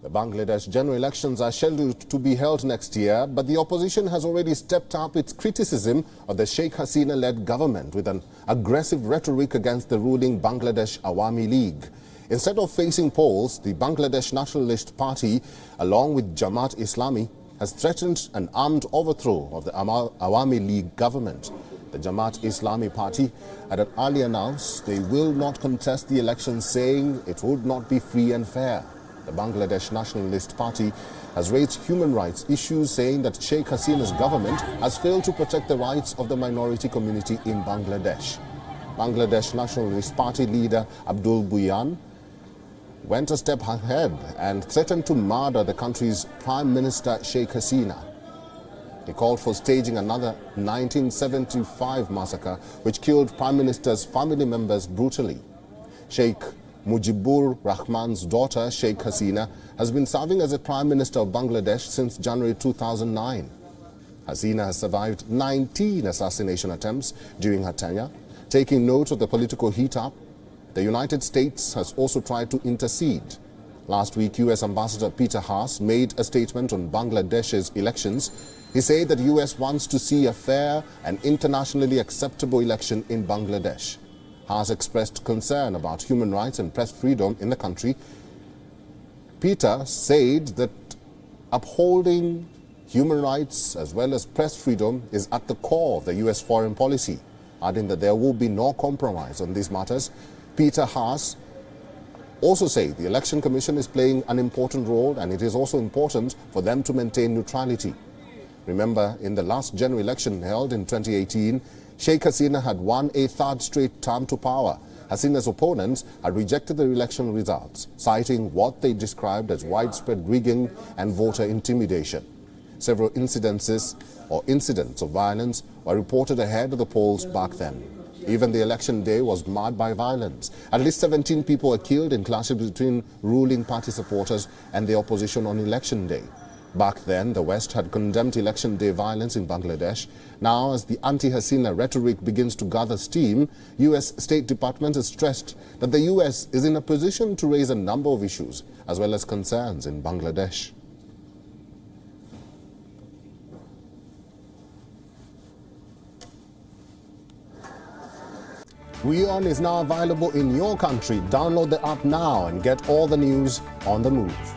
The Bangladesh general elections are scheduled to be held next year, but the opposition has already stepped up its criticism of the Sheikh Hasina-led government with an aggressive rhetoric against the ruling Bangladesh Awami League. Instead of facing polls, the Bangladesh Nationalist Party, along with Jamaat Islami, has threatened an armed overthrow of the Awami League government. The Jamaat Islami Party had earlier announced they will not contest the election, saying it would not be free and fair. The Bangladesh Nationalist Party has raised human rights issues, saying that Sheikh Hasina's government has failed to protect the rights of the minority community in Bangladesh. Bangladesh Nationalist Party leader Abdul Buyan went a step ahead and threatened to murder the country's Prime Minister Sheikh Hasina. He called for staging another 1975 massacre which killed Prime Minister's family members brutally. Sheikh Mujibur Rahman's daughter, Sheikh Hasina, has been serving as a Prime Minister of Bangladesh since January 2009. Hasina has survived 19 assassination attempts during her tenure. Taking note of the political heat-up, the United States has also tried to intercede. Last week, U.S. Ambassador Peter Haas made a statement on Bangladesh's elections. He said that the U.S. wants to see a fair and internationally acceptable election in Bangladesh. Haas expressed concern about human rights and press freedom in the country. Peter said that upholding human rights as well as press freedom is at the core of the U.S. foreign policy, adding that there will be no compromise on these matters. Peter Haas also said the Election Commission is playing an important role, and it is also important for them to maintain neutrality. Remember, in the last general election held in 2018, Sheikh Hasina had won a third straight term to power. Hasina's opponents had rejected the election results, citing what they described as widespread rigging and voter intimidation. Several incidents of violence were reported ahead of the polls back then. Even the election day was marred by violence. At least 17 people were killed in clashes between ruling party supporters and the opposition on election day. Back then, the West had condemned election day violence in Bangladesh. Now, as the anti-Hasina rhetoric begins to gather steam, U.S. State Department has stressed that the U.S. is in a position to raise a number of issues as well as concerns in Bangladesh. WION is now available in your country. Download the app now and get all the news on the move.